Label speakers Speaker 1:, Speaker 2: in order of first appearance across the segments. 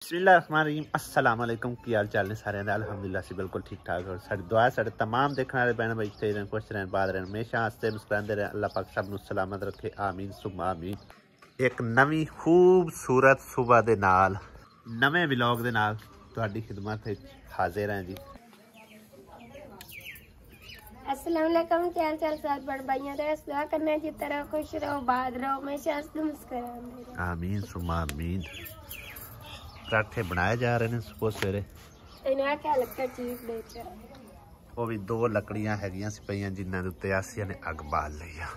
Speaker 1: बिस्मिल्लाहिर्रहमानिर्रहीम अस्सलाम वालेकुम की हाल चाल ने सारे अल्हम्दुलिल्लाह से बिल्कुल ठीक ठाक और सारी दुआ सारे तमाम देखने वाले बहन भाई थे खुश रहन बाद रहन हमेशा हंसते मुस्कुराते रहें अल्लाह पाक सब नूं सलामत रखे आमीन सुम्मा आमीन। एक नवी खूबसूरत सुबह दे नाल नवे व्लॉग दे नाल तुहाडी खिदमत विच हाजिर हैं जी।
Speaker 2: अस्सलाम वालेकुम क्या हाल चाल साथ बड़ भाइयों दे दुआ करने जी तरह खुश रहो बाद रहो हमेशा हंसते मुस्कुराते रहो
Speaker 1: आमीन सुम्मा आमीन। पराठे बनाए जा रहे हैं सुबह सवेरे
Speaker 2: इन्हें क्या लगता चीज बेच
Speaker 1: वो भी दो लकड़ियां हैगियां सी पईयां जिन्हां दे उत्ते आसिया ने अग बाल लई आ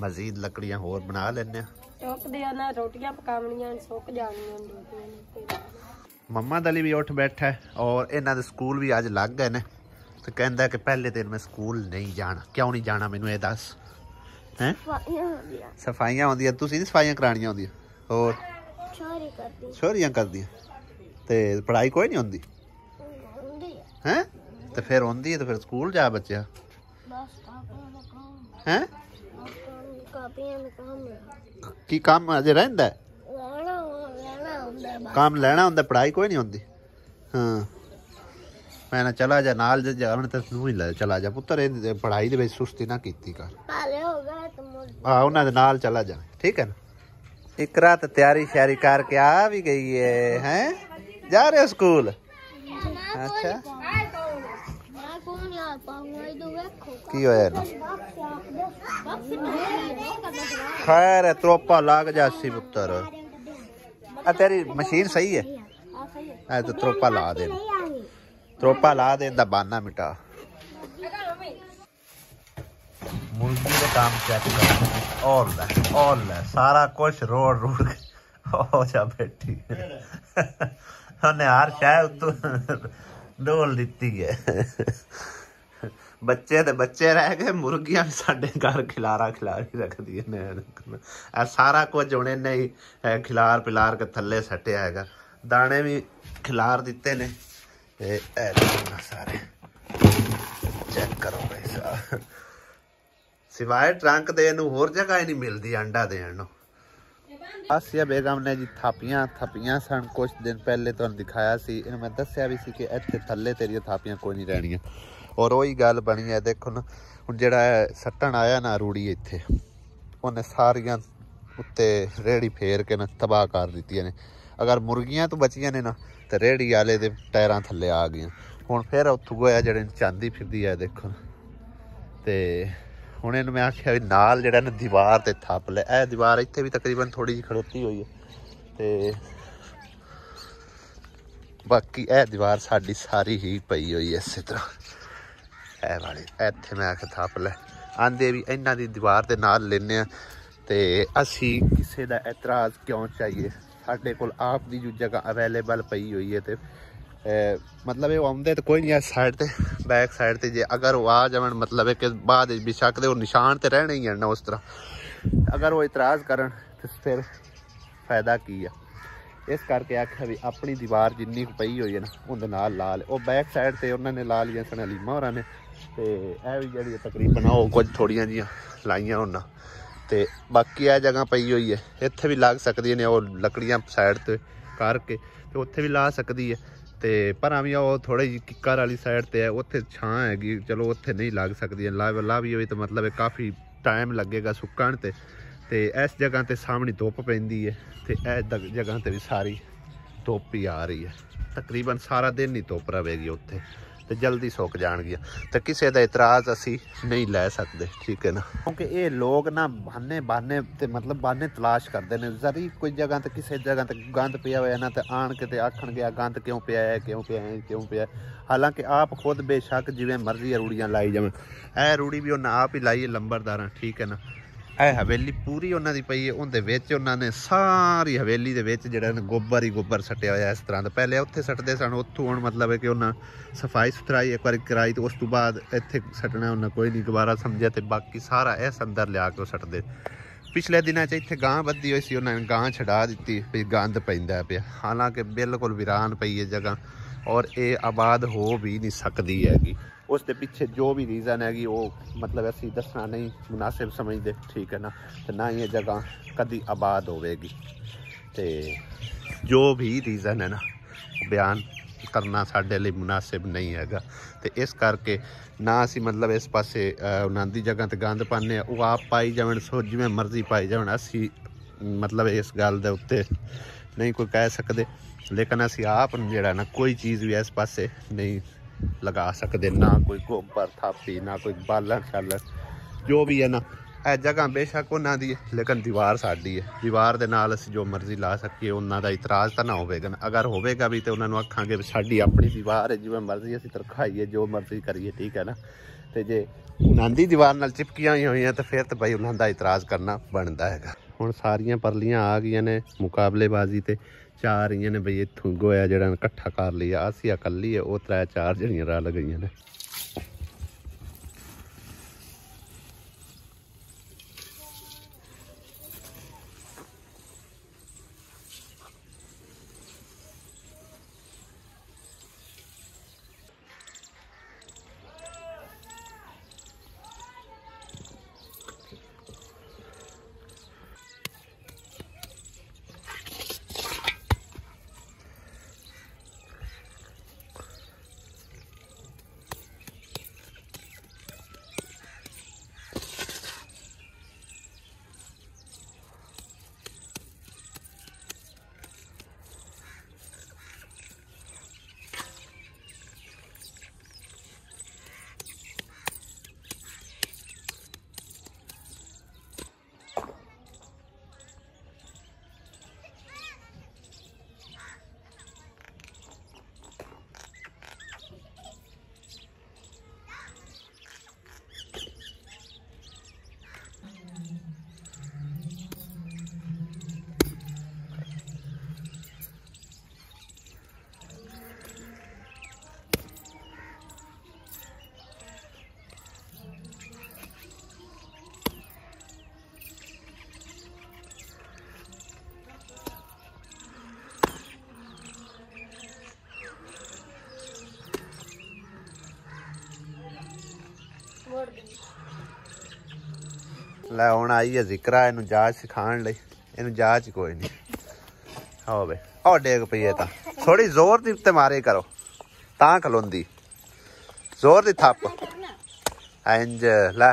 Speaker 1: मजीद लकड़ियां होर बना लैने
Speaker 2: चौक दे ना रोटियां पकावणियां सुक जाणियां रोटियां।
Speaker 1: मम्मा दली भी उठ बैठा है और इन्हां दे स्कूल भी अज लग गए ने तो कहंदा कि पहले दिन मैं स्कूल नहीं जाना। क्यों नहीं जाना मैनू ये दस हैं? सफाइयां होंदियां तुसीं नी सफाइयां करानियां होंदियां और छोरियां करदियां ते पढ़ाई कोई नहीं होंदी हैं ते फिर होंदी है तो फिर स्कूल जा बच्चा हैं की काम अजे रहिंदा है काम लेना होंदा पढ़ाई कोई नहीं होंदी। हाँ मैं ना चला जा नाल जावन ते तू ही ले चला जा पुत्तर पढ़ाई दे विच सुस्ती ना कीती कर हां उन्हां दे नाल चला जा ठीक है ना। इकरा तो तैयारी श्यारी करके आ भी गई है हैं जा रहे हो स्कूल? अच्छा की होया ना खैर त्रोपा लग जासी पुत्र तेरी मशीन सही है ऐ तो त्रोपा ला दे बहाना मिटा मुर्गी का काम चेक कर और ले सारा कुछ रोड हो जा बैठी उन्हें हर शायद तो डोल दी है बच्चे तो बच्चे रह गए मुर्गियां भी साडे घर खिलारी रख दी ने सारा कुछ हुणे नहीं खिलार पिलार के थले सट्टिया है दाने भी खिलार दिते ने सारे चेक करो भाई साहब सिवाय ट्रंक दे होर जगह ही नहीं मिलती अंडा देन। आसिया बेगम ने जी थापियां थपियां सन कुछ दिन पहले तो दिखाया सी मैं दस्या भी सी कि इत्थे थल्ले तेरिया थापियां कोई नहीं रहनियां और वही गल बनी है। देखो ना हुण जेड़ा सट्टन आया ना रूड़ी इत्थे उन्हें सारियां उत्ते रेहड़ी फेर के ना तबाह कर दित्तियां ने। अगर मुर्गियां तो बचियां ने ना तो रेहड़ी वाले दे टायरां थल्ले आ गई हुण फिर उत्थों होया जेह्ड़े चांदी फिरदी है देखो ते हुण इन्हूं मैं आख्या भी नाल जेह्ड़ा ना दीवार ते थप ले ए दीवार इत्थे भी तकरीबन थोड़ी जी खड़ोती हुई है ते बाकी ए दीवार साडी सारी ही पई हुई है इस तरह ए वाली इत्थे मैं आख्या थप ले आंदे भी इन्हां दी दीवार दे नाल लेने आ ते असी किसे दा एतराज़ क्यों चाहिए साडे कोल आप दी जो जगह अवेलेबल पई हुई है ते मतलब ये आउंदे तो कोई नहीं साइड ते बैक साइड ते जे अगर वो आ जावन मतलब है कि बाद बेशक दे निशान ते रहने ही है ना उस तरह अगर वो इतराज़ करन तो फिर फायदा की है। इस करके आख्या भी अपनी दीवार जिन्नी पई हुई है ना उनके नाल ला ले। वो बैक साइड ते उन्होंने ला लिया सन अलीमा होरां ने ते ए भी जेहड़ी तकरीबन वो कुछ थोड़ियां जियां लाइयां होना ते बाकी यह जगह पई हुई है इत्थे भी लग सकदी ने और लकड़ियां साइड ते करके ते उत्थे भी ला सकदी है ते पर भी वो थोड़ी जी किकर वाली साइड ते है उत्थे छां हैगी चलो उत्थे नहीं लग सकदी ला भी होई तो मतलब काफ़ी टाइम लगेगा सुक्कण ते इस जगह ते सामने धुप पैंदी है ते इस जगह ते भी सारी धुप ही आ रही है तकरीबन सारा दिन ही धुप रहेगी उत्थे ते जल्दी सुक जाणगियां ते किसी का इतराज़ असी नहीं लै सकते ठीक है ना क्योंकि ये लोग ना बहाने ते मतलब बहाने तलाश करते हैं जरी कोई जगह तो किसी जगह तो गंद पिया हुआ ना तो आन के आखन गया गंद क्यों पिया है क्यों पिया है हालांकि आप खुद बेशक जिवें मर्जी रूड़ियां लाई जावन ए रूड़ी भी उन्हें आप ही लाई है लंबरदारां ठीक है ना। ए हवेली पूरी उन्होंने पई है उनके विच उन्होंने सारी हवेली के जिहड़ा गोबर ही गोबर सट्टिया होया इस तरह का पहले उत्थे सट्टदे सन उत्थों हुण मतलब है कि उन्हें सफाई सुथराई एक बार कराई तो उस तो बाद इत्थे सट्टना उन्हें कोई नहीं दोबारा समझिया तो बाकी सारा इस अंदर लिया के सट्टदे। पिछले दिनों इत्थे गां बद्धी हुई सी उन्होंने गां छड़ा दी भी गंद पैंदा पिया हालांकि बिल्कुल वीरान पई है जगह और ये आबाद हो भी नहीं सकती हैगी उस दे पिछे जो भी रीज़न हैगी वो मतलब असी दसना नहीं मुनासिब समझते ठीक है ना तो ना ही ये जगह कदी आबाद होवेगी। तो जो भी रीज़न है ना बयान करना साढ़े लिए मुनासिब नहीं हैगा। तो इस करके ना असी मतलब इस पासे उन्हां दी जगह ते गंद पाने वो आप पाई जावन सो जिवें मर्जी पाई जावन। असी मतलब इस गल दे उत्ते नहीं कोई कह सकते, लेकिन असी आप जिहड़ा ना कोई चीज़ भी इस पासे नहीं लगा सकते, ना कोई गोबर थापी ना कोई बालन शालन जो भी है ना। यह जगह बेशक उन्हों की है लेकिन दीवार साड़ी है, दीवार के नाल असीं जो मर्जी ला सकीए उन्हों का इतराज़ तो ना होगा। अगर होगा भी तो उन्होंने आखांगे साड़ी अपनी दीवार है जिवें मर्जी असीं तरखाइए जो मर्जी करिए, ठीक है ना। तो जे उन्हों की दीवार नाल चिपकियां हुई हैं तो फिर तो भाई उन्हों का इतराज़ करना बनता है। हुण सारियां परलियां आ गई ने मुकाबलेबाजी ते चार ही ने बई इत्थों गोया जड़ा इकट्ठा कर लिया। असी अकली है वो 3-4 जड़ियां रल गई ने। लै हुण आई है जिक्रा इनू जाच सिखाण लई, इनू जाच कोई नहीं। आओ बे ओ डेग पई है तां थोड़ी जोर दी ते मारे करो तां खलोंदी, जोर दी थप इंज लै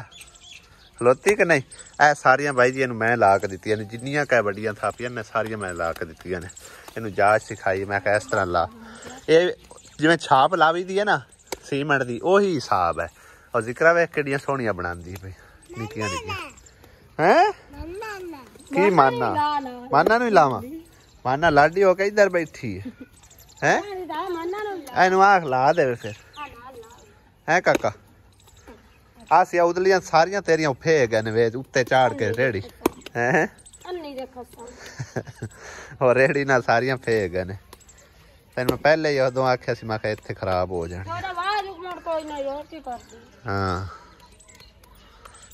Speaker 1: खलोती कि नहीं। ए सारियां बाई जी इनू मैं ला के दित्तियां ने, जिन्नियां कै बड़ियां थापियां ने सारियां मैं ला के दित्तियां ने। इनू जाच सिखाई मैं कहा इस तरह ला, ये जिवें छाप लावी दी है ना सीमेंट दी ओही हिसाब है। और जिक्रा वे किड्डियां सोहणियां बनांदी पई निक्कियां निक्कियां हैं की माना माना नूं लावां, माना लाडी हो के इधर बैठी है एनू आख ला दे फिर है काका। आसिया उदलियां सारियां तेरियां फे गए ने वे उत्ते चाड़ के रेड़ी हैं और रेड़ी ना सारियां फे गए ने। तेन मैं पहले ही उदों आख्या सी मैं इत्थे खराब हो जाने। हाँ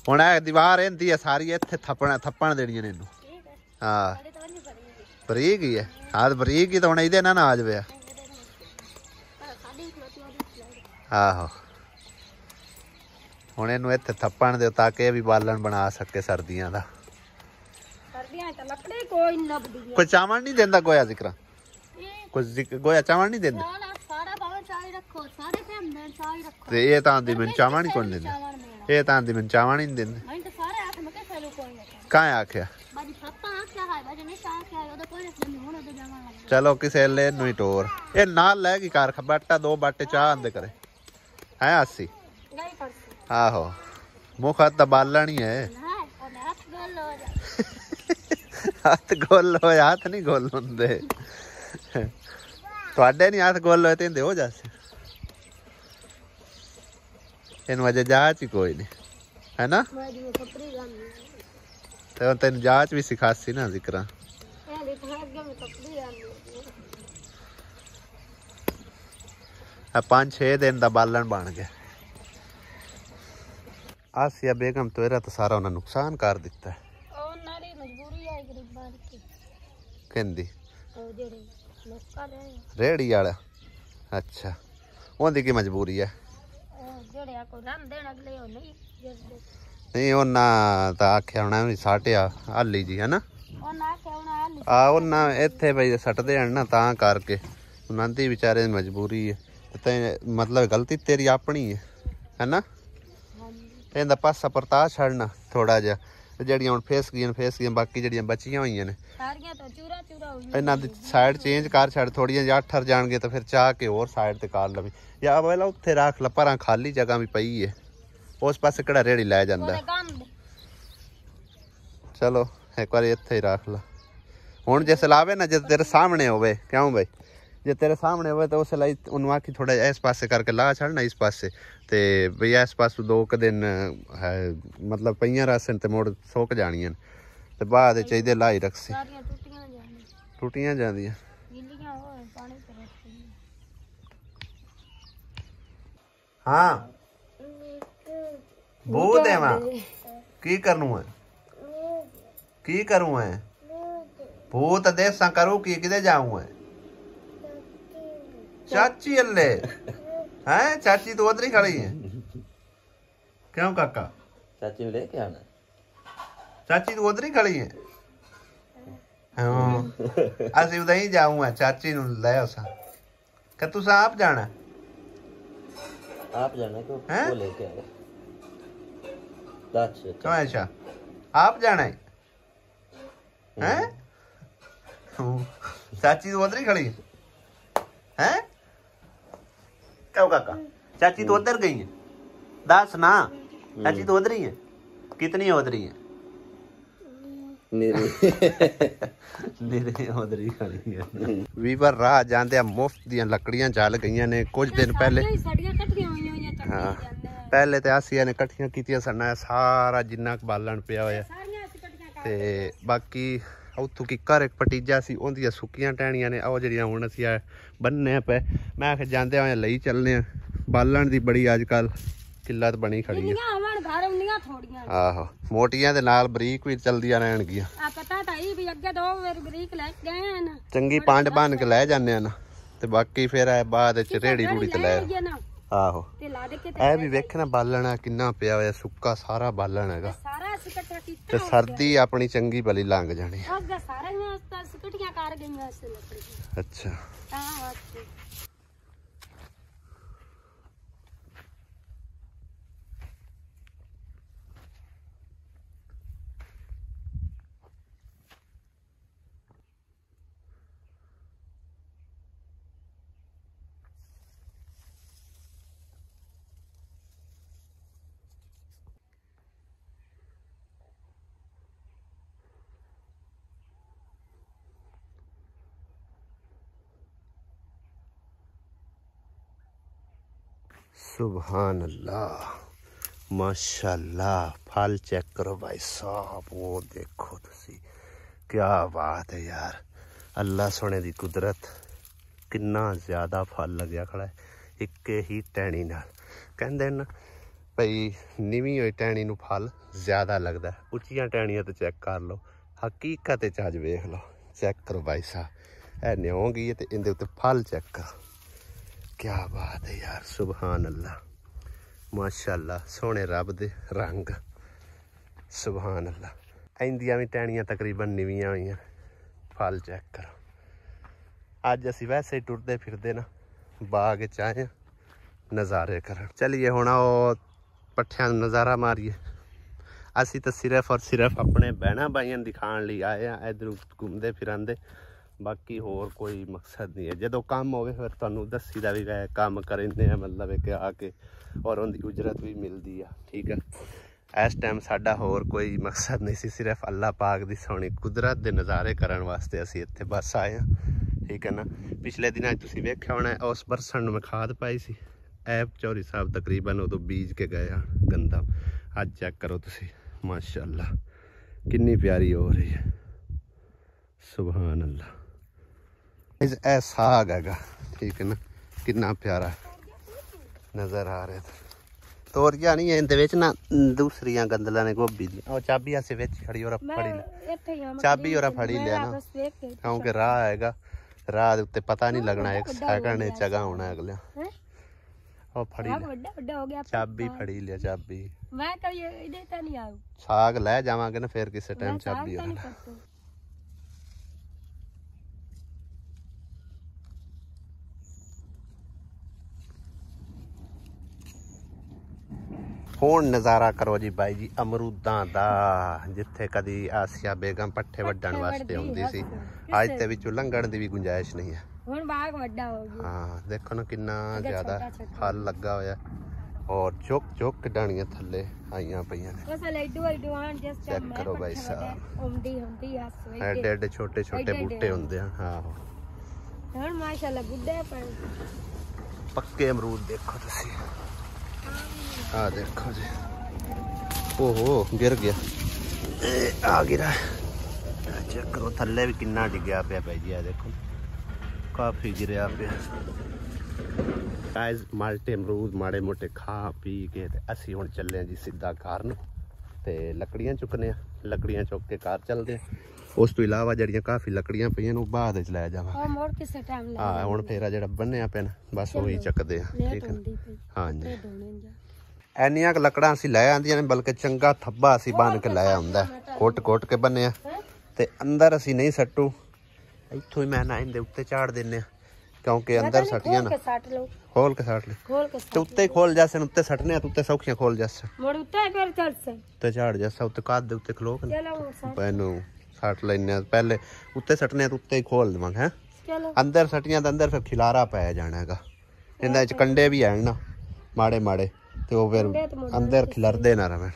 Speaker 1: हुण ए दीवार इहदी है सारी इत्थे थप्पण देनियां ने इनू। हाँ बरीक ही है, हाँ बरीक ही तो हुण इहदे ना आ जावे। आहो हुण इनू इत्थे थप्पण दे ताकि भी बालन बना सके सर्दियां दा। कोई चावल नहीं देंदा गोया जिक्रा, कोई गोया चावल नहीं देंदा ते ये तां दी मैनूं चावल नहीं कोण देंदा, ये तां दी मैनूं चावल नहीं देंदे। कां आख्या चलो किसे ले नूं टोर ये नाल लै गई कार बाटा 2 बाटे चाह आंदे करे है आसी। आहो मुख हथ बालन ही है हाथ गोल हो हाथ नहीं गोल होंदे तुहाडे नहीं हाथ गोल होए ते हो जासे। इन वजह जांच ही कोई नहीं है ना, तो तेन जांच भी सिखासी ना जिक्रा। 5-6 दिन का बालन बन गया। आसिया बेगम तो एरा तो सारा उन्हें नुकसान कर दिता है। कहंदी रेड़ी वाला अच्छा उनकी की मजबूरी है नहीं उन्हें तो आख्या होना भी साटिया हाली जी है ना ਆ ਉਹਨਾਂ ਇੱਥੇ ਬਈ ਸੱਟਦੇ ਹਨ ਨਾ ਤਾਂ ਕਰਕੇ ਉਹਨਾਂ ਦੀ ਵਿਚਾਰੇ ਦੀ ਮਜਬੂਰੀ ਹੈ ਤੇ ਮਤਲਬ ਗਲਤੀ ਤੇਰੀ ਆਪਣੀ ਹੈ ਨਾ ਇਹਦਾ ਪਾਸਾ ਪਰਤਾ ਛੱਡਣਾ ਥੋੜਾ ਜਿਹਾ ਜਿਹੜੀਆਂ ਹੁਣ ਫੇਸ ਗਈਆਂ ਬਾਕੀ ਜਿਹੜੀਆਂ ਬਚੀਆਂ ਹੋਈਆਂ ਨੇ
Speaker 2: ਸਾਰੀਆਂ ਤਾਂ ਚੂਰਾ
Speaker 1: ਇਹਨਾਂ ਦੀ ਸਾਈਡ ਚੇਂਜ ਕਰ ਛੱਡ ਥੋੜੀਆਂ ਜਿਹਾ 8 ਜਾਣਗੇ ਤਾਂ ਫਿਰ ਚਾਹ ਕੇ ਹੋਰ ਸਾਈਡ ਤੇ ਕਰ ਲਵੀ ਜਾਂ ਪਹਿਲਾਂ ਉੱਥੇ ਰੱਖ ਲਾ ਪਰਾਂ ਖਾਲੀ ਜਗ੍ਹਾ ਵੀ ਪਈ ਹੈ ਉਸ ਪਾਸੇ ਕਿਹੜਾ ਰੇੜੀ ਲੈ ਜਾਂਦਾ ਚਲੋ ਇੱਕ ਵਾਰੀ ਇੱਥੇ ਹੀ ਰੱਖ ਲਾ ਹੁਣ ਜੇ ਸਲਾਵੇ ਨਾ ਜੇ ਤੇਰੇ ਸਾਹਮਣੇ ਹੋਵੇ ਕਿਉਂ ਬਈ ਜੇ ਤੇਰੇ ਸਾਹਮਣੇ ਹੋਵੇ ਤਾਂ ਉਸ ਲਈ ਉਹਨੂੰ ਆਖੀ ਥੋੜਾ ਜਿਹਾ ਇਸ ਪਾਸੇ ਕਰਕੇ ਲਾ ਛੱਡਣਾ ਇਸ ਪਾਸੇ ਤੇ ਬਈ ਇਸ ਪਾਸੇ 2 ਦਿਨ ਹੈ ਮਤਲਬ ਪਈਆਂ ਰਾਸਨ ਤੇ ਮੁੜ ਸੁੱਕ ਜਾਣੀਆਂ ਤੇ ਬਾਅਦ ਚ ਇਹਦੇ ਲਾਈ ਰੱਖੀ ਟੁੱਟੀਆਂ ਜਾਂਦੀਆਂ ਹਾਂ ਬੂ ਦੇਵਾ ਕੀ ਕਰਨੂ ਹੈ ਕੀ ਕरूँ है भूत देसा करूँ की किधे जाऊँ है चाची अल्ले हैं चाची तो उधर ही खड़ी है क्यों काका
Speaker 3: चाची लेके आना
Speaker 1: चाची तो उधर ही खड़ी है हाँ असि उधर ही जाऊँ है चाची नु ले उसा क्या तुसा आप जाना
Speaker 3: क्यों वो लेके आए
Speaker 1: क्यों ऐसा आप जाना है हैं चाची तो उधर ही खड़ी है क्यों काका चाची तो उधर गई है दस ना चाची तो उधर ही है कितनी उधर ही है ਵੀਵਰ ਰਾਹ ਜਾਂਦੇ ਆ ਮੁਫਤ ਦੀਆਂ ਲੱਕੜੀਆਂ ਚੱਲ ਗਈਆਂ ਨੇ ਕੁਝ ਦਿਨ ਪਹਿਲੇ ਹਾਂ ਪਹਿਲੇ ਤੇ ਆਸੀਆਂ ਨੇ ਇਕੱਠੀਆਂ ਕੀਤੀਆਂ ਸਾਡਾ ਸਾਰਾ ਜਿੰਨਾ ਬਾਲਣ ਪਿਆ ਹੋਇਆ ਤੇ ਬਾਕੀ ਉੱਥੋਂ ਕੀ ਘਰ ਇੱਕ ਪਟੀਜਾ ਸੀ ਉਹਦੀਆਂ ਸੁੱਕੀਆਂ ਟਹਿਣੀਆਂ ਨੇ ਉਹ ਜਿਹੜੀਆਂ ਹੁਣ ਅਸੀਂ ਬੰਨੇ ਪਏ ਮੈਂ ਆਖਿਆ ਜਾਂਦੇ ਹੋਏ ਲਈ ਚੱਲਨੇ ਆ ਬਾਲਣ ਦੀ ਬੜੀ ਅੱਜ ਕੱਲ ਕਿੱਲਤ ਬਣੀ ਖੜੀ ਆ ਆਹੋ ਮੋਟੀਆਂ ਦੇ ਨਾਲ ਬਰੀਕ ਵੀ ਚਲਦੀਆਂ ਰਹਿਣਗੀਆਂ ਚੰਗੀ ਪੰਡ ਬਣ ਕੇ ਲੈ ਜਾਂਦੇ ਆ ਨਾ ਤੇ ਬਾਕੀ ਫਿਰ ਬਾਅਦ ਚ ਰੇੜੀ ਰੂੜੀ ਤੇ ਲੈ ਆਹੋ ਇਹ ਵੀ ਵੇਖਣਾ ਬਾਲਣਾ ਕਿੰਨਾ ਪਿਆ ਹੋਇਆ ਸੁੱਕਾ ਸਾਰਾ ਬਾਲਣ ਹੈਗਾ ਤੇ ਸਰਦੀ ਆਪਣੀ ਚੰਗੀ ਭਲੀ ਲੰਘ ਜਾਣੀ ਅੱਛਾ सुभान अल्लाह माशाल्लाह फल चेक करो भाई साहब वो देखो तुसी क्या बात है यार अल्लाह सोने दी कुदरत किन्ना ज़्यादा फल लग्या खड़ा है एक ही टहनी नाल कहंदे न भई नीवी होई टहनी नूं फल ज़्यादा लगदा है उच्चियां टहनियां ते चेक कर लो हकीकत च अज वेख लो चेक करो भाई साहब ए न्योंगी ते इंदे उत्ते फल चेक करो क्या बात है यार सुभान अल्लाह माशाल्लाह सोने रब दे रंग सुभान अल्लाह इंदियां भी टहनियां तकरीबन निवियां हुई फल चेक करो अज असी वैसे ही टुरदे फिरदे ना बाग च आए नज़ारे करन चलिए हुण पट्ठियां नज़ारा मारिए असी तो सिर्फ और सिर्फ अपने बहना भाइयों दिखाने लिए आए हैं इधर घूमते फिरते बाकी होर कोई मकसद नहीं है जो काम हो फिर तुहानू दसी दा भी गए काम करेंदे मतलब कि आके और उनकी उजरत भी मिलती है ठीक है इस टाइम साडा होर कोई मकसद नहीं सी सिर्फ अल्लाह पाक दी सोहनी कुदरत दे नज़ारे करन वास्ते असी इत्थे बस आए हैं ठीक है ना पिछले दिनों तुसीं वेख्या होना उस बरसण नूं मैं खाद पाई सी ऐप चौधरी साहब तकरीबन उदों बीज के गए गंदा अज चेक करो तुसीं माशाअल्लाह कितनी प्यारी हो रही है सुभान अल्लाह ए साग हैगा ठीक है ना कितना प्यारा नज़र आ रहा था तोरिया नहीं है इंदे विच ना दूसरियां गंदलां ने गोभी दी ओ चाबी आसे विच खड़ी और फड़ी ले चाबी और फड़ी लिया ना क्योंकि राह हैगा राह दे उत्ते पता नहीं लगना एक सेकंड च जगह होना अगले ओ फड़ी ले चाबी फड़ी लिया चाबी मैं कभी इधर तो नहीं आऊं साग ले जावांगे ना फिर किसी टाइम चाबी वाला ਹੁਣ ਨਜ਼ਾਰਾ ਕਰੋ ਜੀ ਬਾਈ ਜੀ ਅਮਰੂਦਾਂ ਦਾ, ਜਿੱਥੇ ਕਦੀ ਆਸਿਆ ਬੇਗਮ ਪੱਠੇ ਵੱਢਣ ਵਾਸਤੇ ਆਉਂਦੀ ਸੀ, ਅੱਜ ਤੇ ਵਿੱਚੋਂ ਲੰਘਣ ਦੀ ਵੀ ਗੁੰਜਾਇਸ਼ ਨਹੀਂ ਹੈ।
Speaker 2: ਹੁਣ ਬਾਗ ਵੱਡਾ ਹੋ ਗਿਆ।
Speaker 1: ਹਾਂ ਦੇਖੋ ਨਾ ਕਿੰਨਾ ਜ਼ਿਆਦਾ ਫਲ ਲੱਗਾ ਹੋਇਆ, ਔਰ ਚੁੱਕ ਚੁੱਕ ਡਾਣੀਆਂ ਥੱਲੇ ਆਈਆਂ ਪਈਆਂ ਨੇ।
Speaker 2: ਬਸ ਲੱਡੂ ਆਣ ਜਿਸ
Speaker 1: ਚੈੱਕ ਕਰੋ ਬਾਈ ਸਾਹਿਬ,
Speaker 2: ਹੁੰਦੀ ਆ ਸੋਈ
Speaker 1: ਐਡੇ ਐਡੇ ਛੋਟੇ ਛੋਟੇ ਬੂਟੇ ਹੁੰਦੇ ਆ। ਹਾਂ
Speaker 2: ਹੁਣ ਮਾਸ਼ਾਅੱਲਾ ਬੁੱਢੇ ਪਰ
Speaker 1: ਪੱਕੇ ਅਮਰੂਦ ਦੇਖੋ ਤੁਸੀਂ, ਆ ਦੇਖੋ ਜੀ, ਓਹੋ ਗਿਰ ਗਿਆ, ਆ ਗਿਰਾ। ਚੈੱਕ ਕਰੋ ਥੱਲੇ ਵੀ ਕਿੰਨਾ ਡਿੱਗਿਆ ਪਿਆ ਭਾਈ ਜੀ, ਆ ਦੇਖੋ ਕਾਫੀ ਗਿਰਿਆ ਪਿਆ। ਗਾਇਜ਼ ਮਾਲਟੇ ਅਮਰੂਦ ਮਾੜੇ ਮੋਟੇ ਖਾ ਪੀ ਕੇ ਤੇ ਅਸੀਂ ਹੁਣ ਚੱਲੇ ਆ ਜੀ ਸਿੱਧਾ ਘਰ ਨੂੰ, ਤੇ ਲੱਕੜੀਆਂ ਚੁੱਕਨੇ ਆ, ਲੱਕੜੀਆਂ ਚੁੱਕ ਕੇ ਘਰ ਚੱਲਦੇ ਆ। ਉਸ ਤੋਂ ਇਲਾਵਾ ਜਿਹੜੀਆਂ ਕਾਫੀ ਲੱਕੜੀਆਂ ਪਈਆਂ ਨੂੰ ਬਾਅਦ ਵਿੱਚ ਲੈ ਜਾਵਾਂਗੇ।
Speaker 2: ਮੋੜ ਕਿਸੇ ਟਾਈਮ ਲੈ
Speaker 1: ਹਾਂ ਹੁਣ ਫੇਰ ਆ ਜਿਹੜਾ ਬੰਨਿਆ ਪਿਆ ਨਾ ਬਸ ਉਹੀ ਚੱਕਦੇ ਆ, ਠੀਕ ਹੈ। ਹਾਂਜੀ ਐਨੀਆਂ ਕੁ ਲੱਕੜਾਂ ਅਸੀਂ ਲੈ ਆਂਦੀਆਂ ਨੇ, ਬਲਕਿ ਚੰਗਾ ਥੱਬਾ ਅਸੀਂ ਬੰਨ ਕੇ ਲੈ ਆਉਂਦਾ, ਕੋਟ ਕੇ ਬੰਨਿਆ, ਤੇ ਅੰਦਰ ਅਸੀਂ ਨਹੀਂ ਸੱਟੂ, ਇੱਥੋਂ ਹੀ ਮੈਂ ਨਾ ਇਹਦੇ ਉੱਤੇ ਝਾੜ ਦਿੰਨੇ ਆ, ਕਿਉਂਕਿ ਅੰਦਰ ਸੱਟੀਆਂ ਨਾ ਖੋਲ ਕੇ ਸੱਟ ਲੈ, ਤੇ ਉੱਤੇ ਹੀ ਖੋਲ ਜਾਸਨ, ਉੱਤੇ ਸੱਟਨੇ ਆ, ਉੱਤੇ ਸੌਖੀਆਂ ਖੋਲ ਜਾਸਨ,
Speaker 2: ਮੋੜ ਉੱਤੇ ਕਰ ਚੱਲ ਸੇ
Speaker 1: ਉੱਤੇ ਝਾੜ ਜਾਸਾ, ਉੱਤੇ ਕਾਦ ਦੇ ਉੱਤੇ ਖਲੋ ਕੇ
Speaker 2: ਚਲੋ
Speaker 1: ਇਹਨੂੰ ਸੱਟ ਲੈਨੇ ਆ, ਪਹਿਲੇ ਉੱਤੇ ਸੱਟਨੇ ਆ, ਉੱਤੇ ਹੀ ਖੋਲ ਦੇਵਾਂਗੇ। ਹੈ
Speaker 2: ਚਲੋ
Speaker 1: ਅੰਦਰ ਸੱਟੀਆਂ ਤਾਂ ਅੰਦਰ ਫਿਰ ਖਿਲਾਰਾ ਪੈ ਜਾਣਾ ਹੈਗਾ, ਇਹਨਾਂ ਵਿੱਚ ਕੰਡੇ ਵੀ ਆਣ ਨਾ ਮਾੜੇ ਮਾੜੇ, ਤੇ ਉਹ ਫਿਰ ਅੰਦਰ ਖਿਲਰਦੇ ਨਾ ਰਹਿਣ।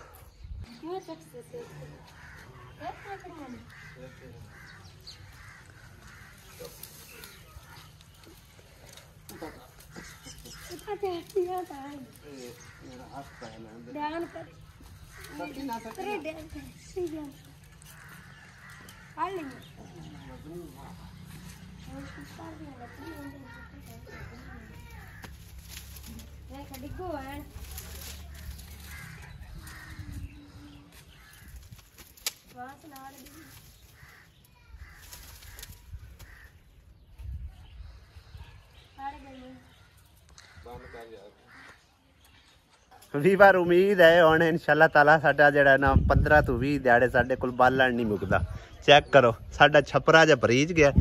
Speaker 1: ਵੀ ਵਾਰ ਉਮੀਦ ਹੈ ਹੁਣ ਇਨਸ਼ਾਅੱਲਾ ਤਾਲਾ ਸਾਡਾ ਜਿਹੜਾ ਨਾ 15 ਤੋਂ 20 ਦਿਹਾੜੇ ਸਾਡੇ ਕੋਲ ਬਾਲਣ ਨਹੀਂ ਮੁੱਕਦਾ। ਚੈੱਕ ਕਰੋ ਸਾਡਾ ਛਪਰਾ ਜਿਹਾ ਭਰੀਜ ਗਿਆ,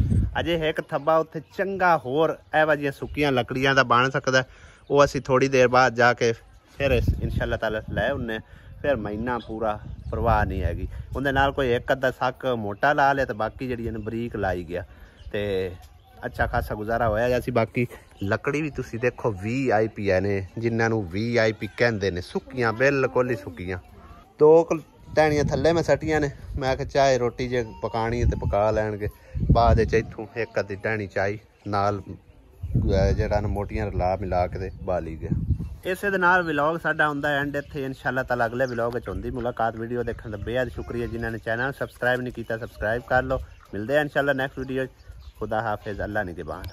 Speaker 1: ਅਜੇ ਇੱਕ ਥੱਬਾ ਉੱਥੇ ਚੰਗਾ ਹੋਰ ਇਹੋ ਜਿਹੀਆਂ ਸੁੱਕੀਆਂ ਲੱਕੜੀਆਂ ਦਾ ਬਣ ਸਕਦਾ, ਉਹ ਅਸੀਂ ਥੋੜੀ ਦੇਰ ਬਾਅਦ ਜਾ ਕੇ ਫਿਰ ਇਨਸ਼ਾਅੱਲਾ ਤਾਲਾ ਲੈ ਆਉਂਦੇ, ਫਿਰ ਮਹੀਨਾ ਪੂਰਾ ਪਰਵਾਹ ਨਹੀਂ ਹੈਗੀ। ਉਹਦੇ ਨਾਲ ਕੋਈ ਇੱਕ ਅੱਧਾ ਸੱਕ ਮੋਟਾ ਲਾ ਲਿਆ ਤੇ ਬਾਕੀ ਜਿਹੜੀਆਂ ਨੇ ਬਰੀਕ ਲਾਈ ਗਿਆ, ਤੇ ਅੱਛਾ ਖਾਸਾ ਗੁਜ਼ਾਰਾ ਹੋਇਆ ਜਾਂ ਸੀ। ਬਾਕੀ ਲੱਕੜੀ ਵੀ ਤੁਸੀਂ ਦੇਖੋ VIP ਨੇ, ਜਿਨ੍ਹਾਂ ਨੂੰ VIP ਕਹਿੰਦੇ ਨੇ, ਸੁੱਕੀਆਂ ਬਿਲਕੁਲ ਹੀ ਸੁੱਕੀਆਂ। 2 ਟਹਿਣੀਆਂ ਥੱਲੇ ਮੈਂ ਸੱਟੀਆਂ ਨੇ, ਮੈਂ ਕਿਹਾ ਚਾਹੇ ਰੋਟੀ ਜੇ ਪਕਾਣੀ ਤੇ ਪਕਾ ਲੈਣਗੇ, ਬਾਅਦ ਵਿੱਚ ਇੱਥੋਂ ਇੱਕ ਅੱਧੀ ਟਹਿਣੀ ਚਾਹੀ ਨਾਲ ਜਿਹੜਾ ਨਾ ਮੋਟੀਆਂ ਰਲਾ ਮਿਲਾ ਕੇ ਤੇ ਬਾਲੀ ਗਿਆ। ਇਸੇ ਦੇ ਨਾਲ ਵਲੌਗ ਸਾਡਾ ਹੁੰਦਾ ਐਂਡ ਇੱਥੇ। ਇਨਸ਼ਾਅੱਲਾ ਤਾਲਾ ਅਗਲੇ ਵਲੌਗ ਵਿੱਚ ਹੁੰਦੀ ਮੁਲਾਕਾਤ। ਵੀਡੀਓ ਦੇਖਣ ਦਾ ਬੇਹੱਦ ਸ਼ੁਕਰੀਆ, ਜਿਨ੍ਹਾਂ ਨੇ ਚੈਨਲ ਸਬਸਕ੍ਰਾਈਬ ਨਹੀਂ ਕੀਤਾ ਸਬਸਕ੍ਰਾਈਬ ਕਰ ਲਓ। ਮਿਲਦੇ हैं इंशाल्लाह नेक्स्ट वीडियो। खुदा हाफिज़, अल्लाह निगहबान।